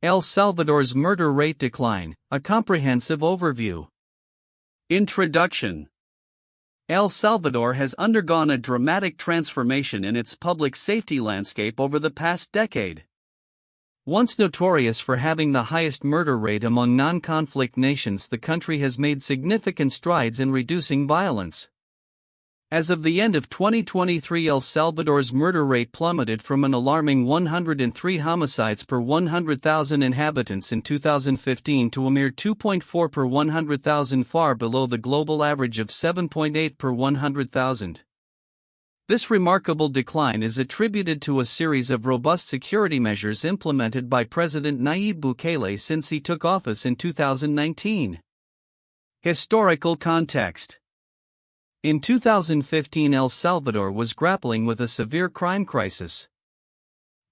El Salvador's murder rate decline, a comprehensive overview. Introduction. El Salvador has undergone a dramatic transformation in its public safety landscape over the past decade. Once notorious for having the highest murder rate among non-conflict nations, the country has made significant strides in reducing violence. As of the end of 2023, El Salvador's murder rate plummeted from an alarming 103 homicides per 100,000 inhabitants in 2015 to a mere 2.4 per 100,000, far below the global average of 7.8 per 100,000. This remarkable decline is attributed to a series of robust security measures implemented by President Nayib Bukele since he took office in 2019. Historical context. In 2015, El Salvador was grappling with a severe crime crisis.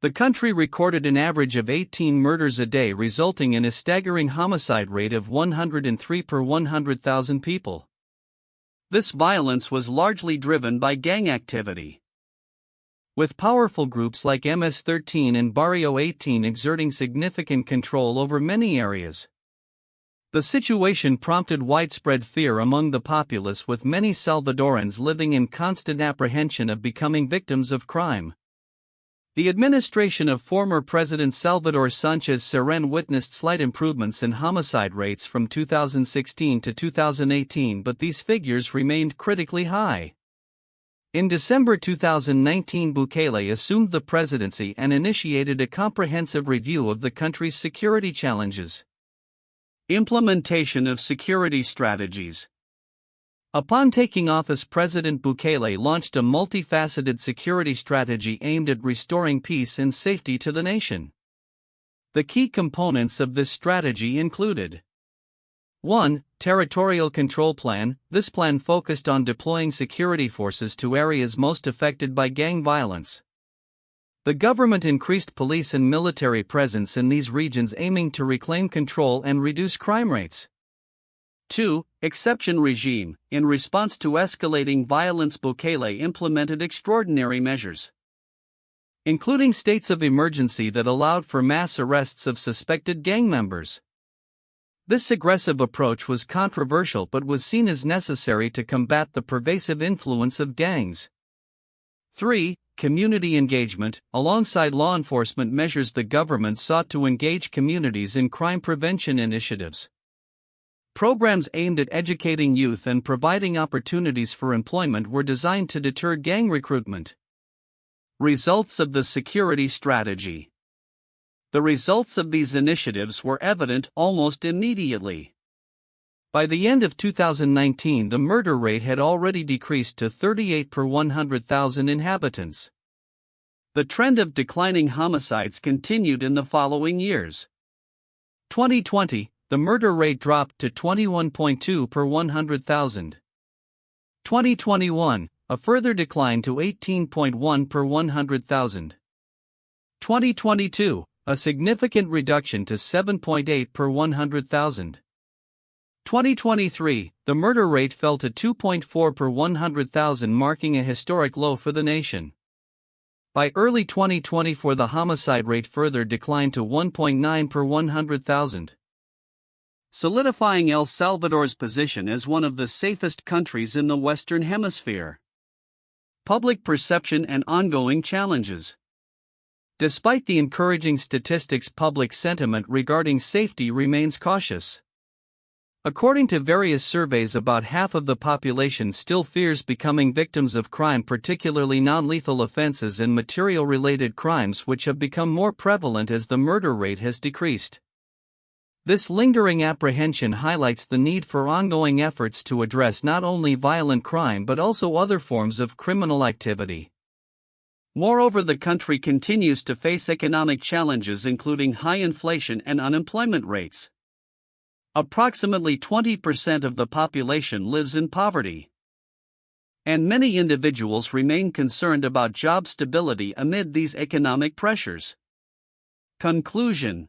The country recorded an average of 18 murders a day, resulting in a staggering homicide rate of 103 per 100,000 people. This violence was largely driven by gang activity, with powerful groups like MS-13 and Barrio 18 exerting significant control over many areas. The situation prompted widespread fear among the populace, with many Salvadorans living in constant apprehension of becoming victims of crime. The administration of former President Salvador Sanchez Cerén witnessed slight improvements in homicide rates from 2016 to 2018, but these figures remained critically high. In December 2019, Bukele assumed the presidency and initiated a comprehensive review of the country's security challenges. Implementation of security strategies. Upon taking office, President Bukele launched a multifaceted security strategy aimed at restoring peace and safety to the nation. The key components of this strategy included: 1. Territorial Control Plan. This plan focused on deploying security forces to areas most affected by gang violence. The government increased police and military presence in these regions, aiming to reclaim control and reduce crime rates. 2. Exception regime. In response to escalating violence, Bukele implemented extraordinary measures, including states of emergency that allowed for mass arrests of suspected gang members. This aggressive approach was controversial but was seen as necessary to combat the pervasive influence of gangs. 3. Community engagement. Alongside law enforcement measures, the government sought to engage communities in crime prevention initiatives. Programs aimed at educating youth and providing opportunities for employment were designed to deter gang recruitment. Results of the security strategy. The results of these initiatives were evident almost immediately. By the end of 2019, the murder rate had already decreased to 38 per 100,000 inhabitants. The trend of declining homicides continued in the following years. 2020, the murder rate dropped to 21.2 per 100,000. 2021, a further decline to 18.1 per 100,000. 2022, a significant reduction to 7.8 per 100,000. 2023, the murder rate fell to 2.4 per 100,000, marking a historic low for the nation. By early 2024, the homicide rate further declined to 1.9 per 100,000. Solidifying El Salvador's position as one of the safest countries in the Western Hemisphere. Public perception and ongoing challenges. Despite the encouraging statistics, public sentiment regarding safety remains cautious. According to various surveys, about half of the population still fears becoming victims of crime, particularly non-lethal offenses and material-related crimes, which have become more prevalent as the murder rate has decreased. This lingering apprehension highlights the need for ongoing efforts to address not only violent crime but also other forms of criminal activity. Moreover, the country continues to face economic challenges, including high inflation and unemployment rates. Approximately 20% of the population lives in poverty, and many individuals remain concerned about job stability amid these economic pressures. Conclusion.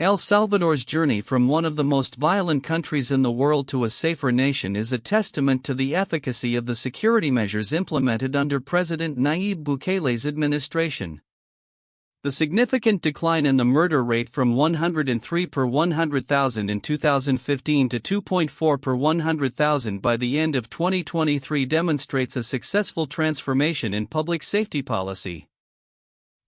El Salvador's journey from one of the most violent countries in the world to a safer nation is a testament to the efficacy of the security measures implemented under President Nayib Bukele's administration. The significant decline in the murder rate from 103 per 100,000 in 2015 to 2.4 per 100,000 by the end of 2023 demonstrates a successful transformation in public safety policy.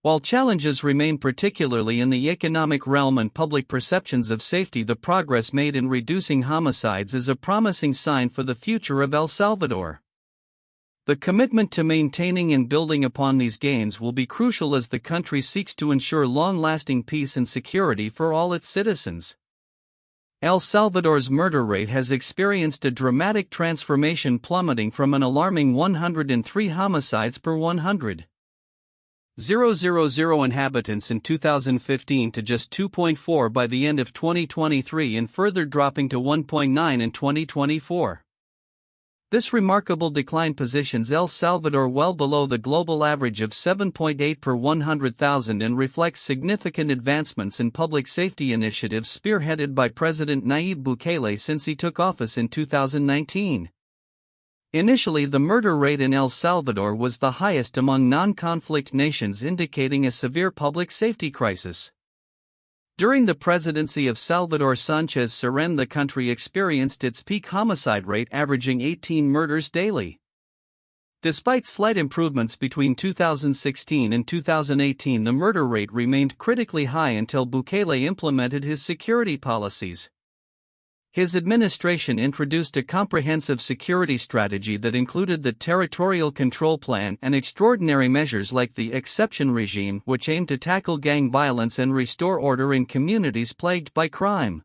While challenges remain particularly in the economic realm and public perceptions of safety, the progress made in reducing homicides is a promising sign for the future of El Salvador. The commitment to maintaining and building upon these gains will be crucial as the country seeks to ensure long-lasting peace and security for all its citizens. El Salvador's murder rate has experienced a dramatic transformation, plummeting from an alarming 103 homicides per 100,000 inhabitants in 2015 to just 2.4 by the end of 2023 and further dropping to 1.9 in 2024. This remarkable decline positions El Salvador well below the global average of 7.8 per 100,000 and reflects significant advancements in public safety initiatives spearheaded by President Nayib Bukele since he took office in 2019. Initially, the murder rate in El Salvador was the highest among non-conflict nations, indicating a severe public safety crisis. During the presidency of Salvador Sanchez Cerén, the country experienced its peak homicide rate, averaging 18 murders daily. Despite slight improvements between 2016 and 2018, the murder rate remained critically high until Bukele implemented his security policies. His administration introduced a comprehensive security strategy that included the Territorial Control Plan and extraordinary measures like the exception regime, which aimed to tackle gang violence and restore order in communities plagued by crime.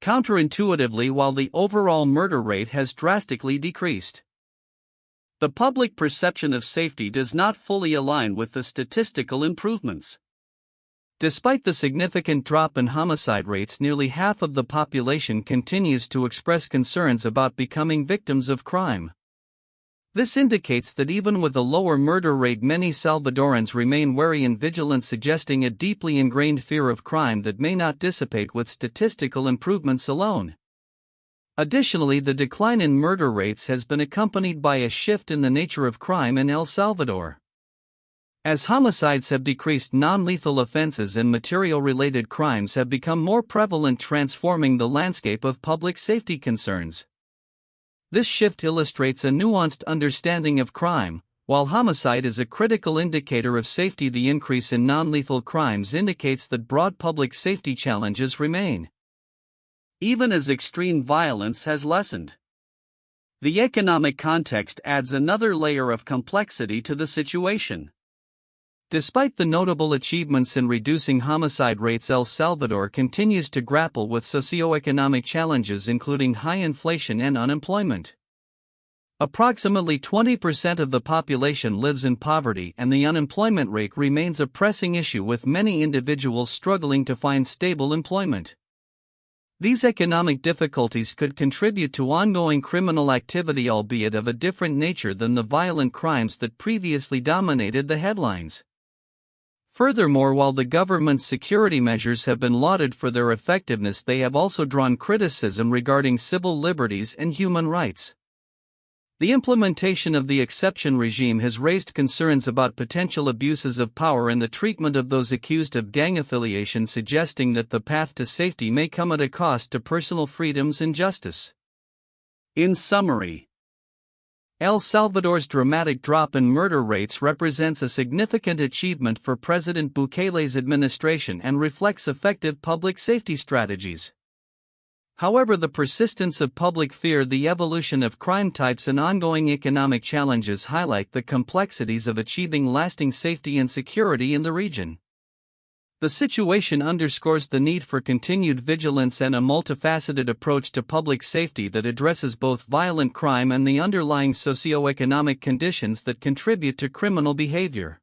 Counterintuitively, while the overall murder rate has drastically decreased, the public perception of safety does not fully align with the statistical improvements. Despite the significant drop in homicide rates, nearly half of the population continues to express concerns about becoming victims of crime. This indicates that even with a lower murder rate, many Salvadorans remain wary and vigilant, suggesting a deeply ingrained fear of crime that may not dissipate with statistical improvements alone. Additionally, the decline in murder rates has been accompanied by a shift in the nature of crime in El Salvador. As homicides have decreased, non-lethal offenses and material-related crimes have become more prevalent, transforming the landscape of public safety concerns. This shift illustrates a nuanced understanding of crime. While homicide is a critical indicator of safety, the increase in non-lethal crimes indicates that broad public safety challenges remain, even as extreme violence has lessened. The economic context adds another layer of complexity to the situation. Despite the notable achievements in reducing homicide rates, El Salvador continues to grapple with socioeconomic challenges, including high inflation and unemployment. Approximately 20% of the population lives in poverty, and the unemployment rate remains a pressing issue, with many individuals struggling to find stable employment. These economic difficulties could contribute to ongoing criminal activity, albeit of a different nature than the violent crimes that previously dominated the headlines. Furthermore, while the government's security measures have been lauded for their effectiveness, they have also drawn criticism regarding civil liberties and human rights. The implementation of the exception regime has raised concerns about potential abuses of power and the treatment of those accused of gang affiliation, suggesting that the path to safety may come at a cost to personal freedoms and justice. In summary, El Salvador's dramatic drop in murder rates represents a significant achievement for President Bukele's administration and reflects effective public safety strategies. However, the persistence of public fear, the evolution of crime types, and ongoing economic challenges highlight the complexities of achieving lasting safety and security in the region. The situation underscores the need for continued vigilance and a multifaceted approach to public safety that addresses both violent crime and the underlying socioeconomic conditions that contribute to criminal behavior.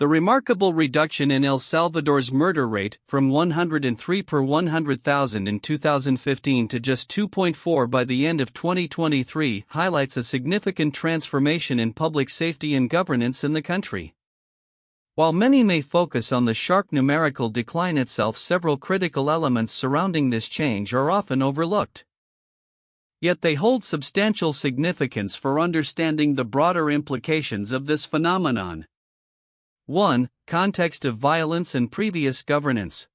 The remarkable reduction in El Salvador's murder rate, from 103 per 100,000 in 2015 to just 2.4 by the end of 2023, highlights a significant transformation in public safety and governance in the country. While many may focus on the sharp numerical decline itself, several critical elements surrounding this change are often overlooked. Yet they hold substantial significance for understanding the broader implications of this phenomenon. 1. Context of violence and previous governance.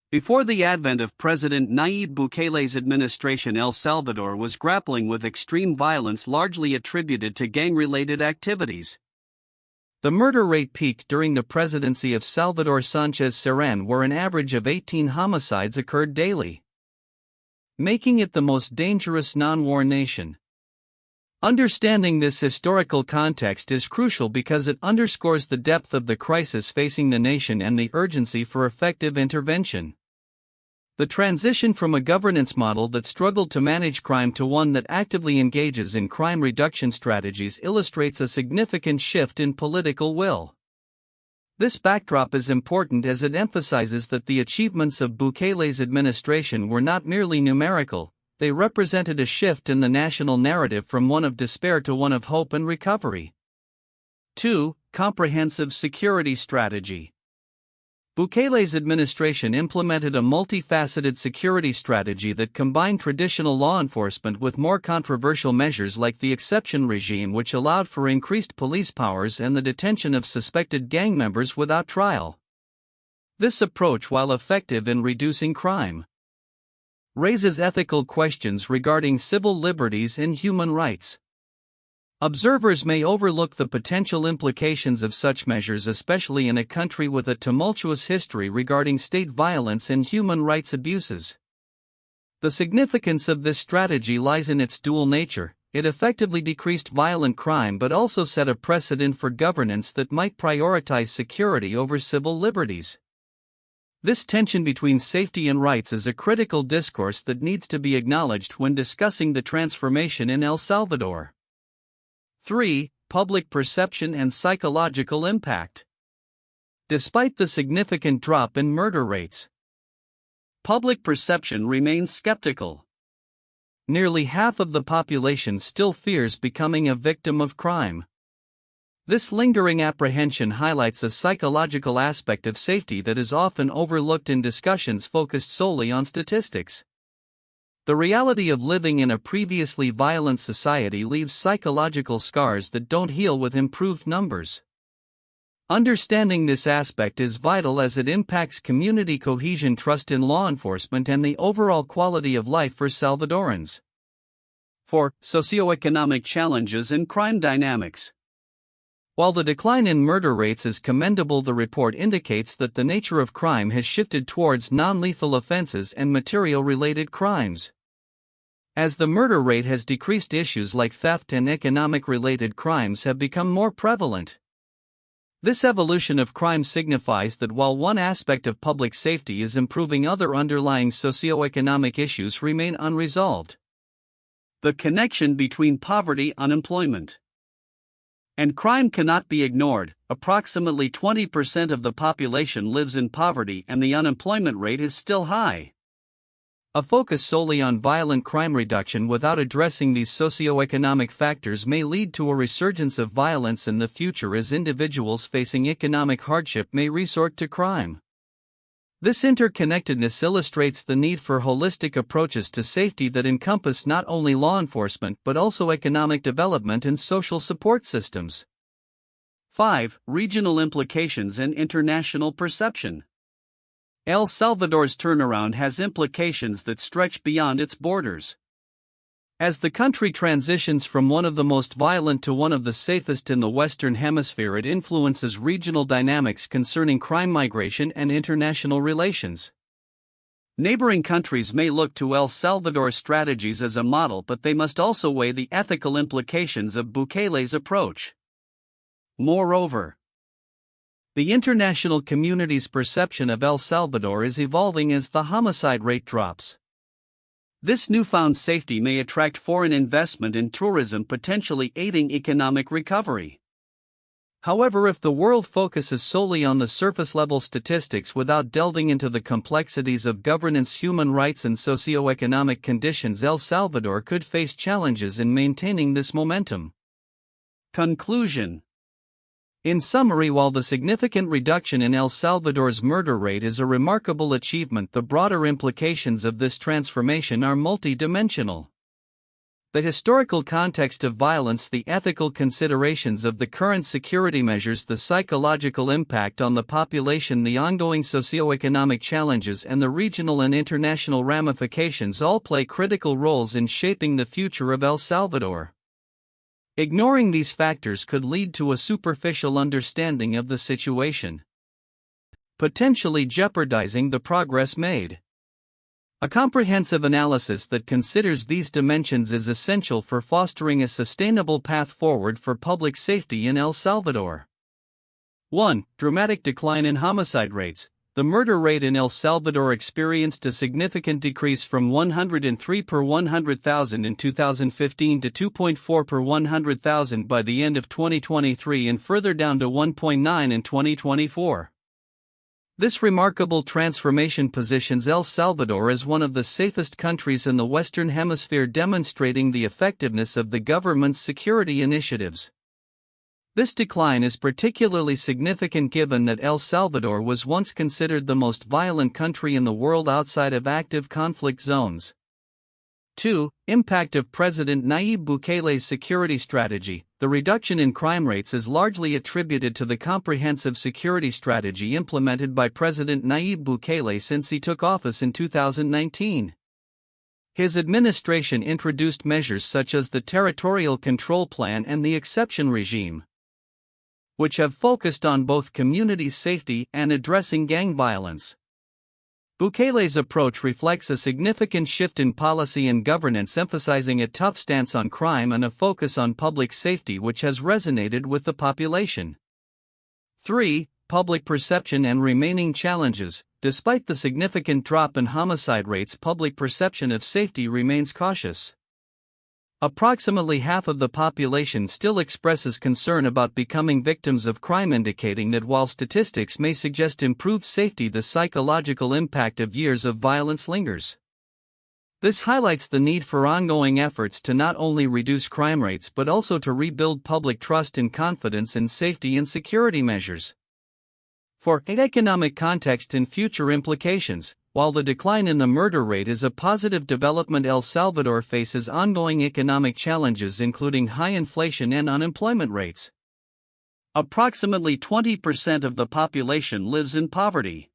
Before the advent of President Nayib Bukele's administration, El Salvador was grappling with extreme violence largely attributed to gang-related activities. The murder rate peaked during the presidency of Salvador Sanchez Cerén, where an average of 18 homicides occurred daily, making it the most dangerous non-war nation. Understanding this historical context is crucial because it underscores the depth of the crisis facing the nation and the urgency for effective intervention. The transition from a governance model that struggled to manage crime to one that actively engages in crime reduction strategies illustrates a significant shift in political will. This backdrop is important as it emphasizes that the achievements of Bukele's administration were not merely numerical. They represented a shift in the national narrative from one of despair to one of hope and recovery. 2. Comprehensive security strategy. Bukele's administration implemented a multifaceted security strategy that combined traditional law enforcement with more controversial measures like the exception regime, which allowed for increased police powers and the detention of suspected gang members without trial. This approach, while effective in reducing crime, raises ethical questions regarding civil liberties and human rights. Observers may overlook the potential implications of such measures, especially in a country with a tumultuous history regarding state violence and human rights abuses. The significance of this strategy lies in its dual nature. It effectively decreased violent crime but also set a precedent for governance that might prioritize security over civil liberties. This tension between safety and rights is a critical discourse that needs to be acknowledged when discussing the transformation in El Salvador. 3. Public perception and psychological impact. Despite the significant drop in murder rates, public perception remains skeptical. Nearly half of the population still fears becoming a victim of crime. This lingering apprehension highlights a psychological aspect of safety that is often overlooked in discussions focused solely on statistics. The reality of living in a previously violent society leaves psychological scars that don't heal with improved numbers. Understanding this aspect is vital as it impacts community cohesion, trust in law enforcement, and the overall quality of life for Salvadorans. 4. Socioeconomic challenges and crime dynamics. While the decline in murder rates is commendable, the report indicates that the nature of crime has shifted towards non-lethal offenses and material-related crimes. As the murder rate has decreased, issues like theft and economic-related crimes have become more prevalent. This evolution of crime signifies that while one aspect of public safety is improving, other underlying socioeconomic issues remain unresolved. The connection between poverty, unemployment, and crime cannot be ignored. Approximately 20% of the population lives in poverty and the unemployment rate is still high. A focus solely on violent crime reduction without addressing these socioeconomic factors may lead to a resurgence of violence in the future, as individuals facing economic hardship may resort to crime. This interconnectedness illustrates the need for holistic approaches to safety that encompass not only law enforcement but also economic development and social support systems. 5. Regional implications and international perception. El Salvador's turnaround has implications that stretch beyond its borders. As the country transitions from one of the most violent to one of the safest in the Western Hemisphere, it influences regional dynamics concerning crime, migration, and international relations. Neighboring countries may look to El Salvador's strategies as a model, but they must also weigh the ethical implications of Bukele's approach. Moreover, the international community's perception of El Salvador is evolving as the homicide rate drops. This newfound safety may attract foreign investment in tourism, potentially aiding economic recovery. However, if the world focuses solely on the surface-level statistics without delving into the complexities of governance, human rights, and socioeconomic conditions, El Salvador could face challenges in maintaining this momentum. Conclusion. In summary, while the significant reduction in El Salvador's murder rate is a remarkable achievement, the broader implications of this transformation are multidimensional. The historical context of violence, the ethical considerations of the current security measures, the psychological impact on the population, the ongoing socioeconomic challenges, and the regional and international ramifications all play critical roles in shaping the future of El Salvador. Ignoring these factors could lead to a superficial understanding of the situation, potentially jeopardizing the progress made. A comprehensive analysis that considers these dimensions is essential for fostering a sustainable path forward for public safety in El Salvador. 1. Dramatic decline in homicide rates. The murder rate in El Salvador experienced a significant decrease from 103 per 100,000 in 2015 to 2.4 per 100,000 by the end of 2023 and further down to 1.9 in 2024. This remarkable transformation positions El Salvador as one of the safest countries in the Western Hemisphere, demonstrating the effectiveness of the government's security initiatives. This decline is particularly significant given that El Salvador was once considered the most violent country in the world outside of active conflict zones. 2. Impact of President Nayib Bukele's security strategy. The reduction in crime rates is largely attributed to the comprehensive security strategy implemented by President Nayib Bukele since he took office in 2019. His administration introduced measures such as the Territorial Control Plan and the exception regime, which have focused on both community safety and addressing gang violence. Bukele's approach reflects a significant shift in policy and governance, emphasizing a tough stance on crime and a focus on public safety, which has resonated with the population. 3. Public perception and remaining challenges. Despite the significant drop in homicide rates, public perception of safety remains cautious. Approximately half of the population still expresses concern about becoming victims of crime, indicating that while statistics may suggest improved safety, the psychological impact of years of violence lingers. This highlights the need for ongoing efforts to not only reduce crime rates but also to rebuild public trust and confidence in safety and security measures. For economic context and future implications. While the decline in the murder rate is a positive development, El Salvador faces ongoing economic challenges, including high inflation and unemployment rates. Approximately 20% of the population lives in poverty.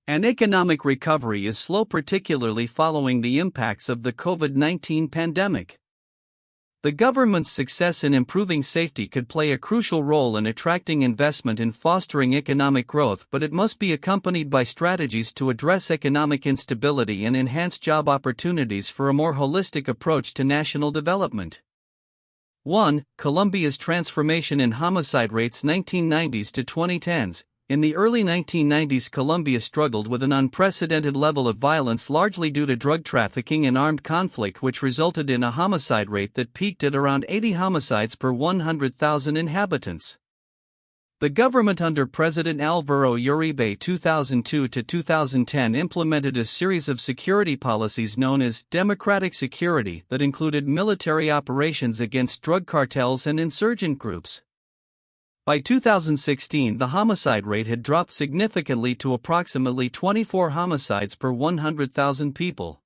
And economic recovery is slow, particularly following the impacts of the COVID-19 pandemic. The government's success in improving safety could play a crucial role in attracting investment and fostering economic growth, but it must be accompanied by strategies to address economic instability and enhance job opportunities for a more holistic approach to national development. 1. Colombia's transformation in homicide rates. 1990s to 2010s. In the early 1990s, Colombia struggled with an unprecedented level of violence, largely due to drug trafficking and armed conflict, which resulted in a homicide rate that peaked at around 80 homicides per 100,000 inhabitants. The government under President Álvaro Uribe 2002 to 2010 implemented a series of security policies known as democratic security that included military operations against drug cartels and insurgent groups. By 2016, the homicide rate had dropped significantly to approximately 24 homicides per 100,000 people.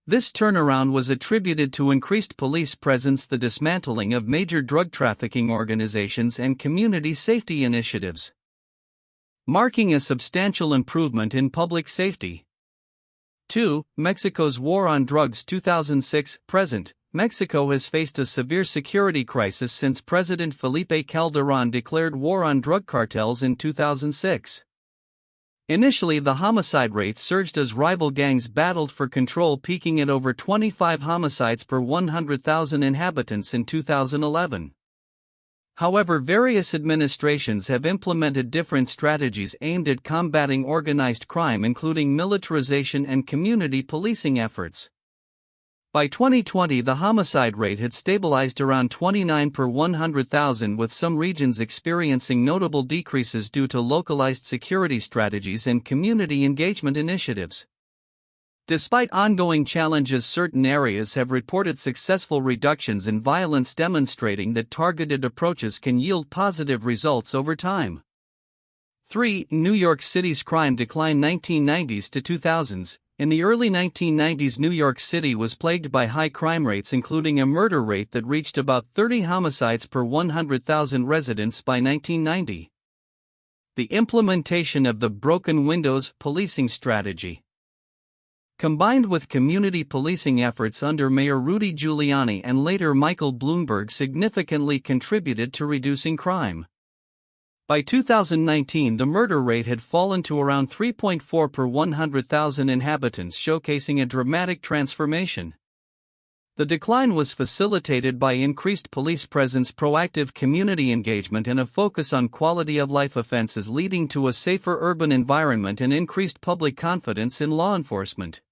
This turnaround was attributed to increased police presence, the dismantling of major drug trafficking organizations, and community safety initiatives, marking a substantial improvement in public safety. 2. Mexico's war on drugs. 2006-present. Mexico has faced a severe security crisis since President Felipe Calderón declared war on drug cartels in 2006. Initially, the homicide rate surged as rival gangs battled for control, peaking at over 25 homicides per 100,000 inhabitants in 2011. However, various administrations have implemented different strategies aimed at combating organized crime, including militarization and community policing efforts. By 2020, the homicide rate had stabilized around 29 per 100,000, with some regions experiencing notable decreases due to localized security strategies and community engagement initiatives. Despite ongoing challenges, certain areas have reported successful reductions in violence, demonstrating that targeted approaches can yield positive results over time. 3. New York City's crime decline. 1990s to 2000s. In the early 1990s, New York City was plagued by high crime rates, including a murder rate that reached about 30 homicides per 100,000 residents by 1990. The implementation of the broken windows policing strategy, combined with community policing efforts under Mayor Rudy Giuliani and later Michael Bloomberg, significantly contributed to reducing crime. By 2019, the murder rate had fallen to around 3.4 per 100,000 inhabitants, showcasing a dramatic transformation. The decline was facilitated by increased police presence, proactive community engagement, and a focus on quality of life offenses, leading to a safer urban environment and increased public confidence in law enforcement.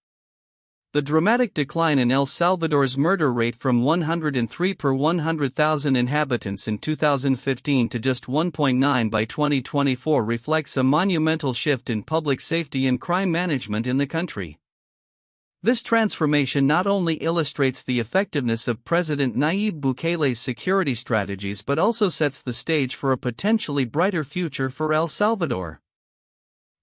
The dramatic decline in El Salvador's murder rate from 103 per 100,000 inhabitants in 2015 to just 1.9 by 2024 reflects a monumental shift in public safety and crime management in the country. This transformation not only illustrates the effectiveness of President Nayib Bukele's security strategies but also sets the stage for a potentially brighter future for El Salvador.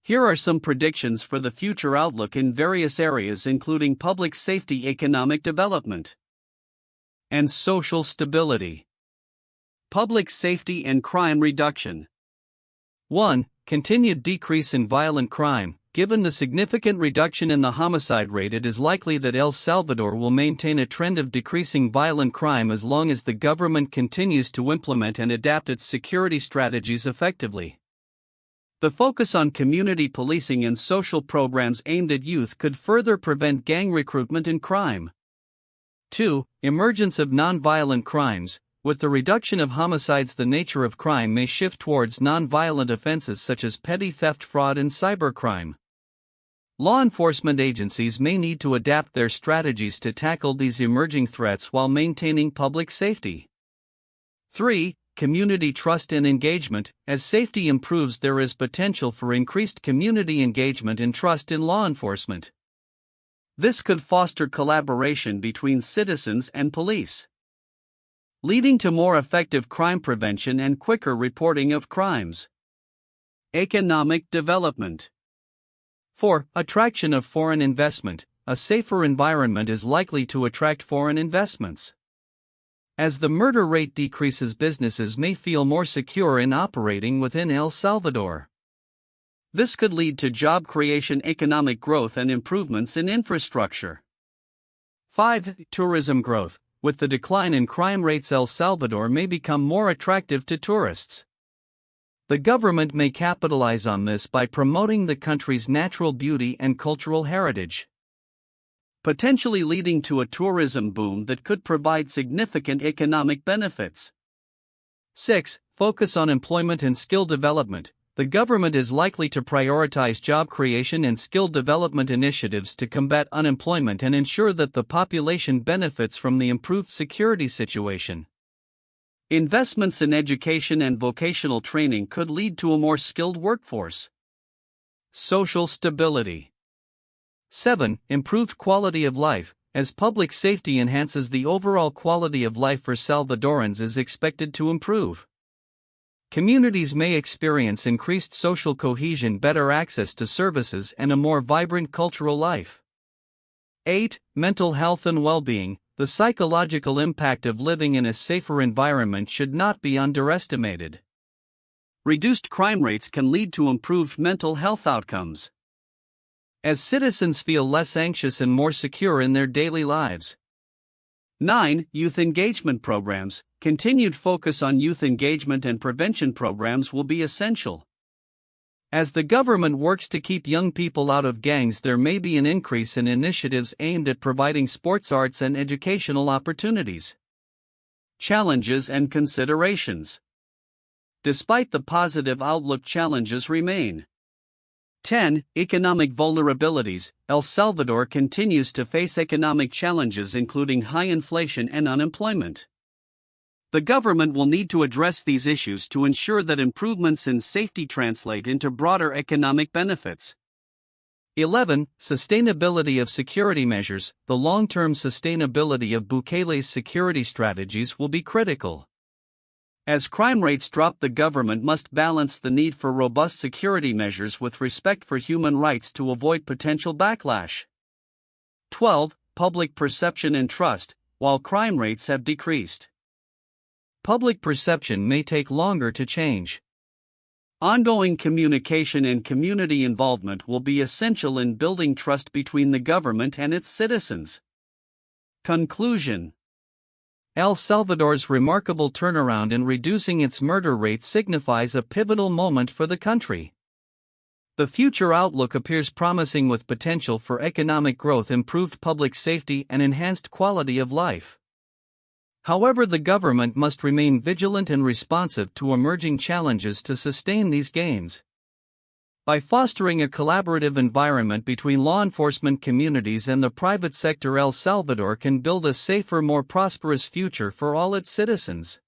Here are some predictions for the future outlook in various areas, including public safety, economic development, and social stability. Public safety and crime reduction. 1. Continued decrease in violent crime. Given the significant reduction in the homicide rate, it is likely that El Salvador will maintain a trend of decreasing violent crime as long as the government continues to implement and adapt its security strategies effectively. The focus on community policing and social programs aimed at youth could further prevent gang recruitment and crime. 2. Emergence of nonviolent crimes. With the reduction of homicides, the nature of crime may shift towards nonviolent offenses such as petty theft, fraud, and cybercrime. Law enforcement agencies may need to adapt their strategies to tackle these emerging threats while maintaining public safety. 3. Community trust and engagement. As safety improves, there is potential for increased community engagement and trust in law enforcement. This could foster collaboration between citizens and police, leading to more effective crime prevention and quicker reporting of crimes. Economic development. 4. Attraction of foreign investment. A safer environment is likely to attract foreign investments. As the murder rate decreases, businesses may feel more secure in operating within El Salvador. This could lead to job creation, economic growth, and improvements in infrastructure. 5. Tourism growth. With the decline in crime rates, El Salvador may become more attractive to tourists. The government may capitalize on this by promoting the country's natural beauty and cultural heritage, potentially leading to a tourism boom that could provide significant economic benefits. 6. Focus on employment and skill development. The government is likely to prioritize job creation and skill development initiatives to combat unemployment and ensure that the population benefits from the improved security situation. Investments in education and vocational training could lead to a more skilled workforce. Social stability. 7. Improved quality of life. As public safety enhances, the overall quality of life for Salvadorans is expected to improve. Communities may experience increased social cohesion, better access to services, and a more vibrant cultural life. 8. Mental health and well-being. The psychological impact of living in a safer environment should not be underestimated. Reduced crime rates can lead to improved mental health outcomes, as citizens feel less anxious and more secure in their daily lives. 9. Youth engagement programs. Continued focus on youth engagement and prevention programs will be essential. As the government works to keep young people out of gangs, there may be an increase in initiatives aimed at providing sports, arts, and educational opportunities. Challenges and considerations. Despite the positive outlook, challenges remain. 10. Economic vulnerabilities. El Salvador continues to face economic challenges, including high inflation and unemployment. The government will need to address these issues to ensure that improvements in safety translate into broader economic benefits. 11. Sustainability of security measures. The long-term sustainability of Bukele's security strategies will be critical. As crime rates drop, the government must balance the need for robust security measures with respect for human rights to avoid potential backlash. 12. Public perception and trust, while crime rates have decreased. Public perception may take longer to change. Ongoing communication and community involvement will be essential in building trust between the government and its citizens. Conclusion: El Salvador's remarkable turnaround in reducing its murder rate signifies a pivotal moment for the country. The future outlook appears promising, with potential for economic growth, improved public safety, and enhanced quality of life. However, the government must remain vigilant and responsive to emerging challenges to sustain these gains. By fostering a collaborative environment between law enforcement communities and the private sector, El Salvador can build a safer, more prosperous future for all its citizens.